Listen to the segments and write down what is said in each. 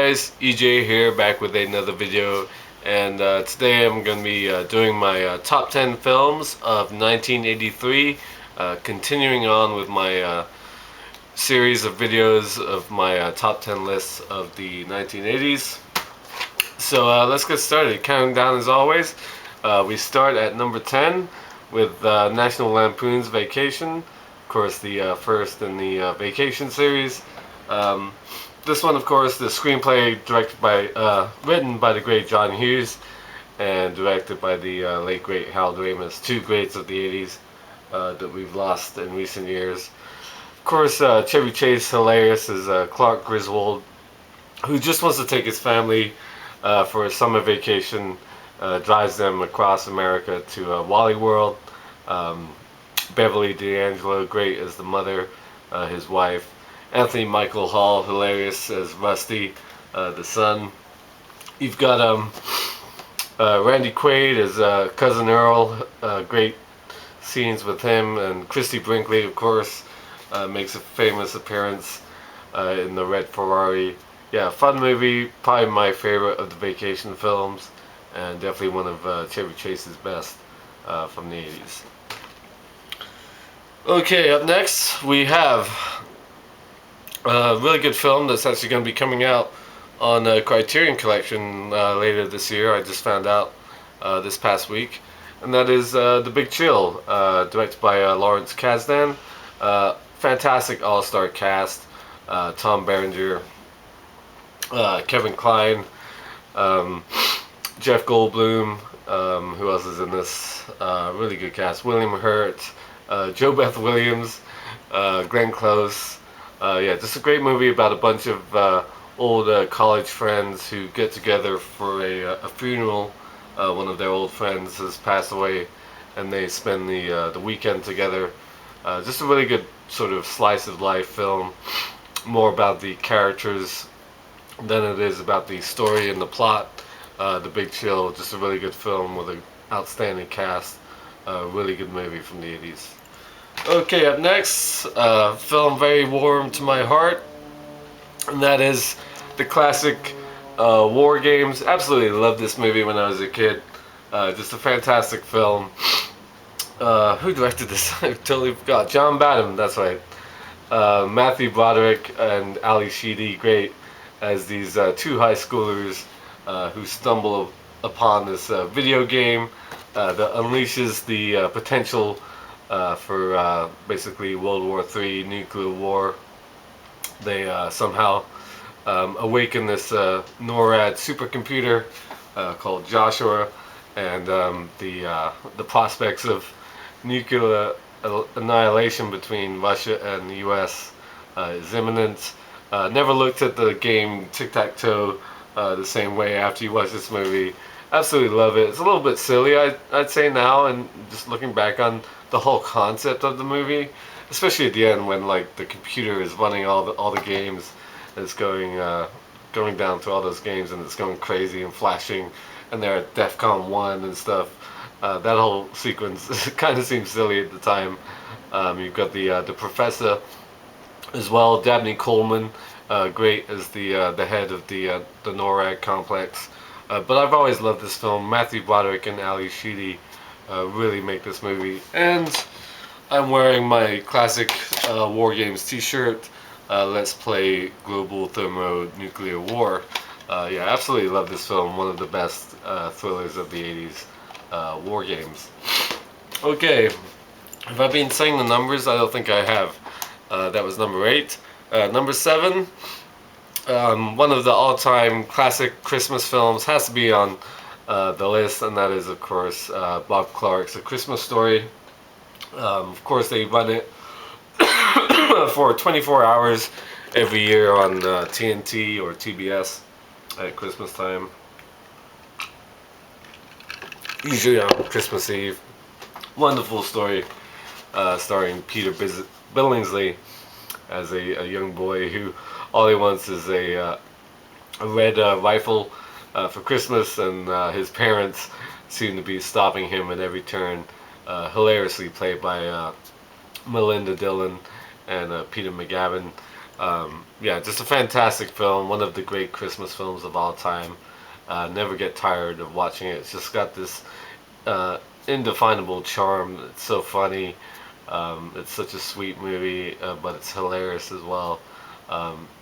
guys, EJ here, back with another video, and today I'm going to be doing my top 10 films of 1983, continuing on with my series of videos of my top 10 lists of the 1980s. So let's get started. Counting down as always. We start at number 10 with National Lampoon's Vacation, of course the first in the Vacation series. This one, of course, the screenplay written by the great John Hughes and directed by the late great Harold Ramis, two greats of the 80s that we've lost in recent years. Of course, Chevy Chase, hilarious as Clark Griswold, who just wants to take his family for a summer vacation, drives them across America to Wally World. Beverly D'Angelo, great as the mother, his wife. Anthony Michael Hall, hilarious as Rusty, the son. You've got Randy Quaid as Cousin Earl, great scenes with him, and Christy Brinkley, of course, makes a famous appearance in the red Ferrari. Yeah, fun movie, probably my favorite of the Vacation films, and definitely one of Chevy Chase's best from the 80s. Okay, up next we have a really good film that's actually going to be coming out on Criterion Collection later this year. I just found out this past week, and that is The Big Chill, directed by Lawrence Kasdan. Fantastic all-star cast: Tom Berenger, Kevin Kline, Jeff Goldblum. Who else is in this? Really good cast: William Hurt, Jo Beth Williams, Glenn Close. Yeah, just a great movie about a bunch of old college friends who get together for a funeral. One of their old friends has passed away, and they spend the weekend together. Just a really good sort of slice of life film, more about the characters than it is about the story and the plot. The Big Chill, just a really good film with an outstanding cast. Really good movie from the 80s. Okay, up next, film very warm to my heart, and that is the classic War Games. Absolutely loved this movie when I was a kid. Just a fantastic film. Who directed this? I totally forgot. John Badham, that's right. Matthew Broderick and Ali Sheedy, great as these two high schoolers who stumble upon this video game that unleashes the potential for basically World War III, nuclear war. They somehow awaken this NORAD supercomputer called Joshua, and the prospects of nuclear annihilation between Russia and the U.S. Is imminent. Never looked at the game Tic-Tac-Toe the same way after you watch this movie. Absolutely love it. It's a little bit silly, I'd say now, and just looking back on the whole concept of the movie, especially at the end when like the computer is running all the games, and it's going down through all those games, and it's going crazy and flashing, and they're at DEFCON 1 and stuff. That whole sequence kind of seems silly at the time. You've got the professor as well, Dabney Coleman, great as the head of the NORAD complex. But I've always loved this film. Matthew Broderick and Ali Sheedy really make this movie. And I'm wearing my classic War Games t-shirt. Let's play Global Thermonuclear War. Yeah, absolutely love this film. One of the best thrillers of the 80s, War Games. Okay, have I been saying the numbers? I don't think I have. That was number 8. Number 7. One of the all-time classic Christmas films has to be on the list, and that is, of course, Bob Clark's A Christmas Story. Of course, they run it for 24 hours every year on TNT or TBS at Christmas time. Usually on Christmas Eve. Wonderful story, starring Peter Billingsley as a young boy who all he wants is a red rifle for Christmas, and his parents seem to be stopping him at every turn. Hilariously played by Melinda Dillon and Peter McGavin. Yeah, just a fantastic film. One of the great Christmas films of all time. Never get tired of watching it. It's just got this uh, indefinable charm. It's so funny. It's such a sweet movie, but it's hilarious as well.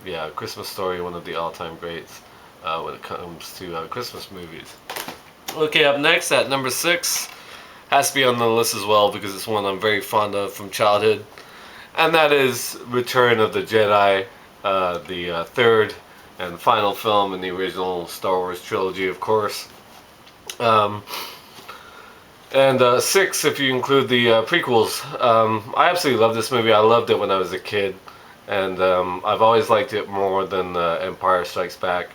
Yeah, Christmas Story, one of the all-time greats when it comes to Christmas movies. Okay, up next at number six, has to be on the list as well because it's one I'm very fond of from childhood, and that is Return of the Jedi, the third and final film in the original Star Wars trilogy, of course. Um, and six, if you include the prequels. I absolutely love this movie. I loved it when I was a kid, and I've always liked it more than Empire Strikes Back.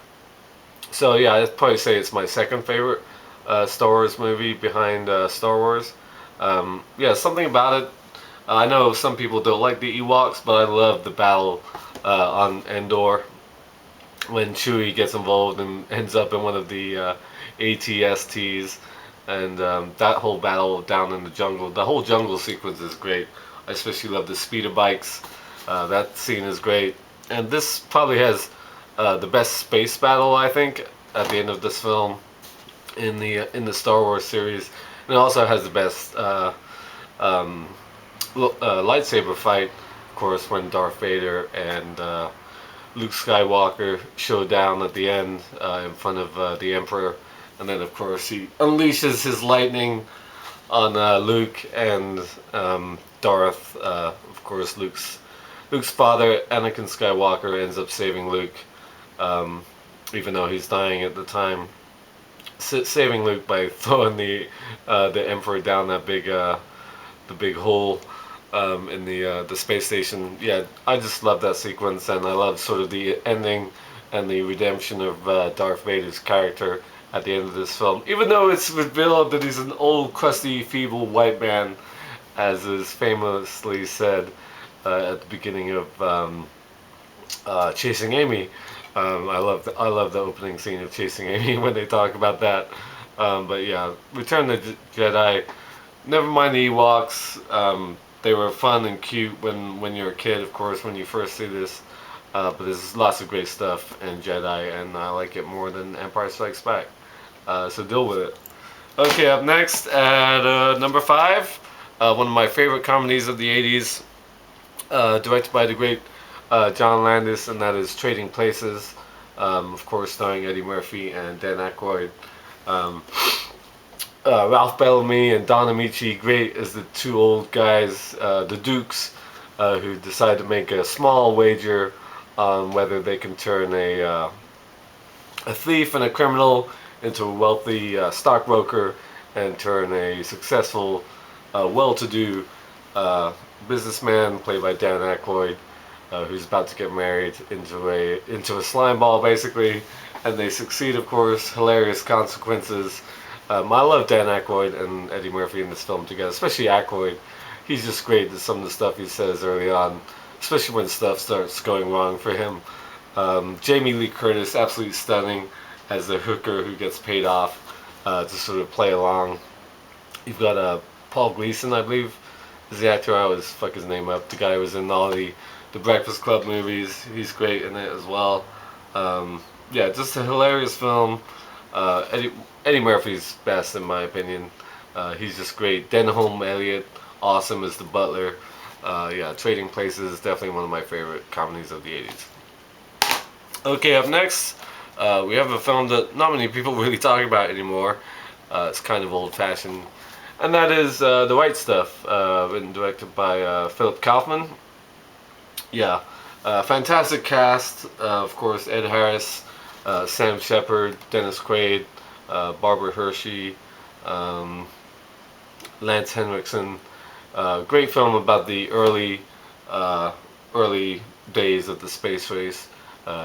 So yeah, I'd probably say it's my second favorite Star Wars movie behind Star Wars. Yeah, something about it. I know some people don't like the Ewoks, but I love the battle on Endor when Chewie gets involved and ends up in one of the ATSTs, and that whole battle down in the jungle. The whole jungle sequence is great. I especially love the speeder bikes. That scene is great, and this probably has the best space battle I think at the end of this film in the Star Wars series, and it also has the best um, lightsaber fight, of course, when Darth Vader and Luke Skywalker show down at the end in front of the Emperor, and then of course he unleashes his lightning on Luke and Darth. Of course, Luke's father, Anakin Skywalker, ends up saving Luke, um, even though he's dying at the time. Saving Luke by throwing the Emperor down that the big hole in the space station. Yeah, I just love that sequence, and I love sort of the ending and the redemption of Darth Vader's character at the end of this film. Even though it's revealed that he's an old, crusty, feeble white man, as is famously said at the beginning of Chasing Amy. I love the opening scene of Chasing Amy when they talk about that. But yeah, Return of the Jedi. Never mind the Ewoks. They were fun and cute when you're a kid, of course, when you first see this. But there's lots of great stuff in Jedi, and I like it more than Empire Strikes Back. So deal with it. Okay, up next at number five, one of my favorite comedies of the 80s, directed by the great John Landis, and that is Trading Places. Of course, starring Eddie Murphy and Dan Aykroyd. Um, Ralph Bellamy and Don Amici, great as the two old guys, the Dukes, who decide to make a small wager on whether they can turn a thief and a criminal into a wealthy stockbroker and turn a successful, well-to-do businessman played by Dan Aykroyd, who's about to get married into a slime ball basically, and they succeed, of course. Hilarious consequences. I love Dan Aykroyd and Eddie Murphy in this film together, especially Aykroyd. He's just great at some of the stuff he says early on, especially when stuff starts going wrong for him. Jamie Lee Curtis, absolutely stunning as the hooker who gets paid off to sort of play along. You've got Paul Gleason, I believe, is the actor. I always fuck his name up. The guy who was in all the Breakfast Club movies. He's great in it as well. Yeah, just a hilarious film. Eddie Murphy's best in my opinion. He's just great. Denholm Elliott, awesome as the butler. Yeah, Trading Places is definitely one of my favorite comedies of the 80s. Okay, up next, we have a film that not many people really talk about anymore. It's kind of old-fashioned, and that is The Right Stuff, written and directed by Philip Kaufman. Yeah, fantastic cast. Of course, Ed Harris, Sam Shepard, Dennis Quaid, Barbara Hershey, Lance Henriksen. Great film about the early days of the space race.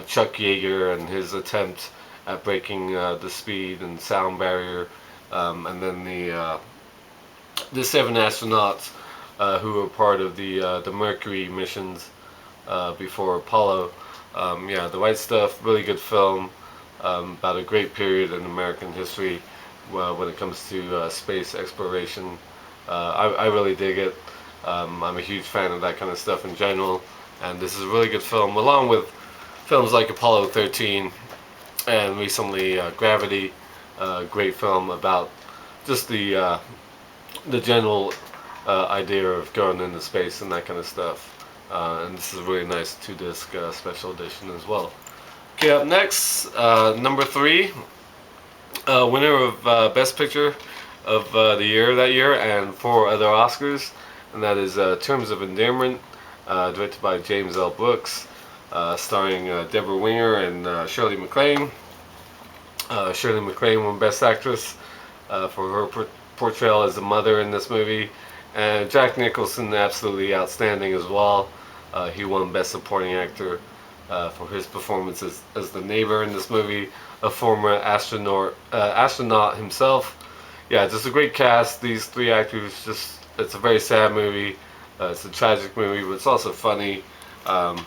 Chuck Yeager and his attempt at breaking the speed and sound barrier, and then the seven astronauts who were part of the Mercury missions before Apollo. Yeah, The Right Stuff, really good film about a great period in American history when it comes to space exploration. I really dig it. I'm a huge fan of that kind of stuff in general. and this is a really good film, along with films like Apollo 13 and recently Gravity. Great film about just the general idea of going into space and that kind of stuff. And this is a really nice 2 disc special edition as well. Okay, up next, number 3, winner of Best Picture of the year that year and 4 other Oscars, and that is Terms of Endearment, directed by James L. Brooks, starring Deborah Winger and Shirley MacLaine. Shirley MacLaine won Best Actress for her portrayal as a mother in this movie, and Jack Nicholson absolutely outstanding as well. He won Best Supporting Actor for his performance as the neighbor in this movie, a former astronaut himself. Yeah, just a great cast. These 3 actors, it's a very sad movie. It's a tragic movie, but it's also funny. I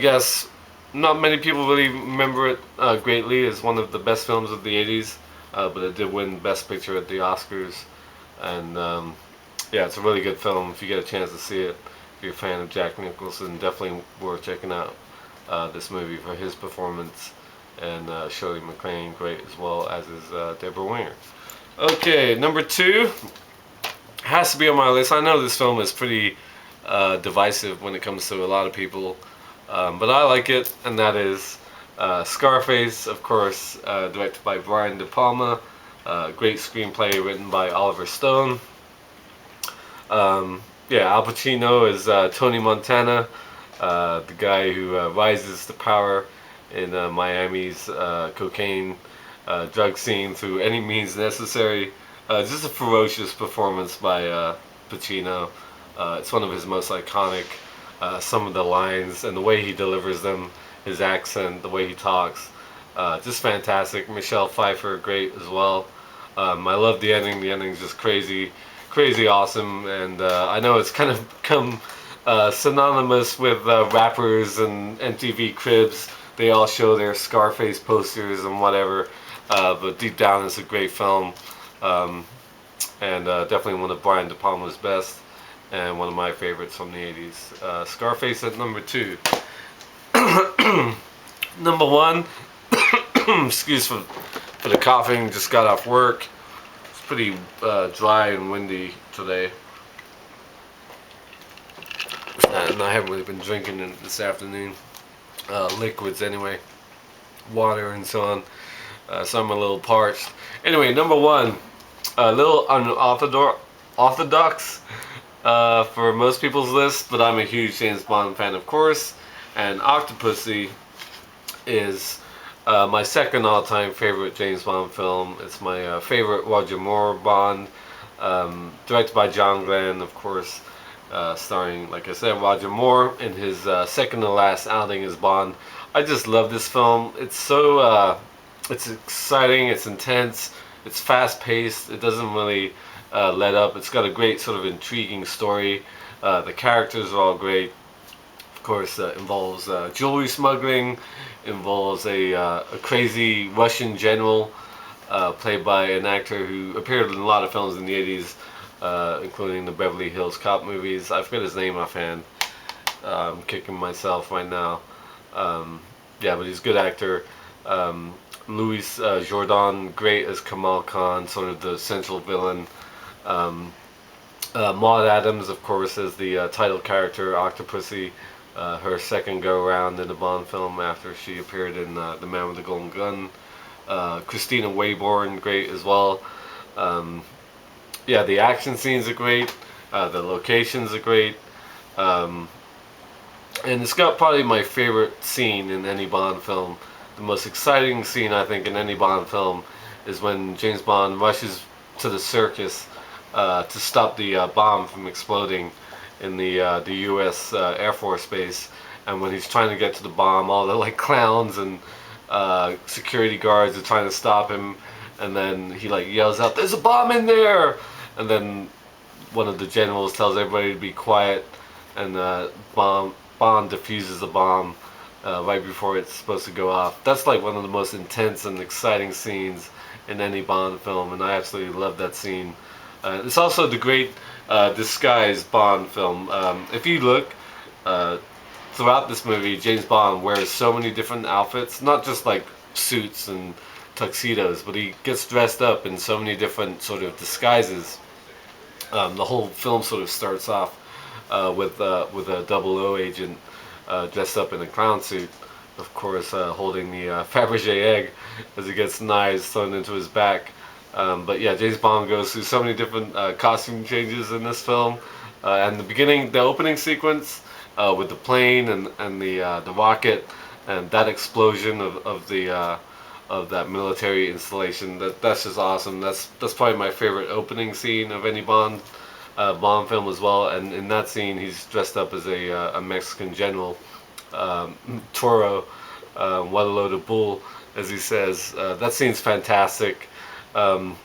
guess not many people really remember it greatly as one of the best films of the 80s, but it did win Best Picture at the Oscars. And yeah, it's a really good film if you get a chance to see it. If you're a fan of Jack Nicholson, definitely worth checking out this movie for his performance. And Shirley MacLaine, great as well, as is Deborah Winger. Okay, number 2 has to be on my list. I know this film is pretty divisive when it comes to a lot of people, but I like it, and that is Scarface, of course, directed by Brian De Palma. Great screenplay written by Oliver Stone. Yeah, Al Pacino is Tony Montana, the guy who rises to power in Miami's cocaine drug scene through any means necessary. Just a ferocious performance by Pacino. It's one of his most iconic. Some of the lines and the way he delivers them, his accent, the way he talks, just fantastic. Michelle Pfeiffer, great as well. I love the ending. The ending's just crazy awesome, and I know it's kind of become synonymous with rappers and MTV Cribs. They all show their Scarface posters and whatever, but deep down it's a great film, and definitely one of Brian De Palma's best, and one of my favorites from the 80s. Scarface at number 2. Number 1, excuse for the coughing, just got off work. It's pretty dry and windy today, and I haven't really been drinking this afternoon. Liquids anyway, water and so on. So I'm a little parched. Anyway, number 1, a little unorthodox for most people's list, but I'm a huge James Bond fan, of course. And Octopussy is my second all-time favorite James Bond film. It's my favorite Roger Moore Bond, directed by John Glenn, of course, starring, like I said, Roger Moore in his second to last outing as Bond. I just love this film. It's so it's exciting, it's intense, it's fast-paced. It doesn't really let up. It's got a great sort of intriguing story. The characters are all great. Of course, involves jewelry smuggling, involves a crazy Russian general played by an actor who appeared in a lot of films in the 80s, including the Beverly Hills Cop movies. I forget his name offhand. I'm kicking myself right now. Yeah, but he's a good actor. Louis Jourdan, great as Kamal Khan, sort of the central villain. Maud Adams, of course, as the title character, Octopussy. Her second go-around in the Bond film after she appeared in The Man with the Golden Gun. Christina Wayborn, great as well. Yeah, the action scenes are great. The locations are great. And it's got probably my favorite scene in any Bond film. The most exciting scene, I think, in any Bond film is when James Bond rushes to the circus to stop the bomb from exploding in the U.S. Air Force Base. And when he's trying to get to the bomb, all the like clowns and security guards are trying to stop him, and then he like yells out, "There's a bomb in there!" And then one of the generals tells everybody to be quiet, and Bond defuses the bomb right before it's supposed to go off. That's like one of the most intense and exciting scenes in any Bond film, and I absolutely love that scene. It's also the great disguised Bond film. If you look uh, throughout this movie, James Bond wears so many different outfits, not just like suits and tuxedos, but he gets dressed up in so many different sort of disguises. The whole film sort of starts off with a double O agent dressed up in a clown suit, of course, holding the Fabergé egg as he gets knives thrown into his back. But yeah, James Bond goes through so many different costume changes in this film. And the opening sequence with the plane and the rocket and that explosion of that military installation. That's just awesome. That's probably my favorite opening scene of any Bond film as well. And in that scene, he's dressed up as a Mexican general, Toro, what a load of bull, as he says. That scene's fantastic. Um,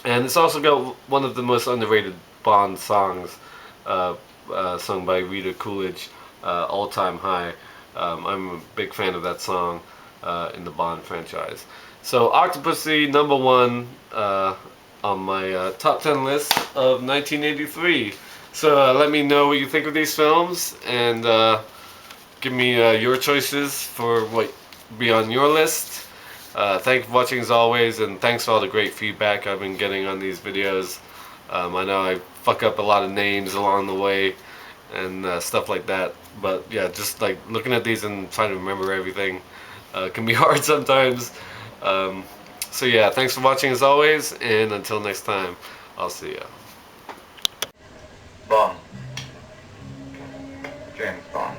and it's also got one of the most underrated Bond songs, sung by Rita Coolidge, All Time High. I'm a big fan of that song in the Bond franchise. So Octopussy, number one on my top 10 list of 1983. So let me know what you think of these films, and give me your choices for what be on your list. Thanks for watching as always, and thanks for all the great feedback I've been getting on these videos. I know I fuck up a lot of names along the way and stuff like that, but yeah, just like looking at these and trying to remember everything can be hard sometimes. Um, so yeah, thanks for watching as always, and until next time, I'll see ya. Bond. James Bond.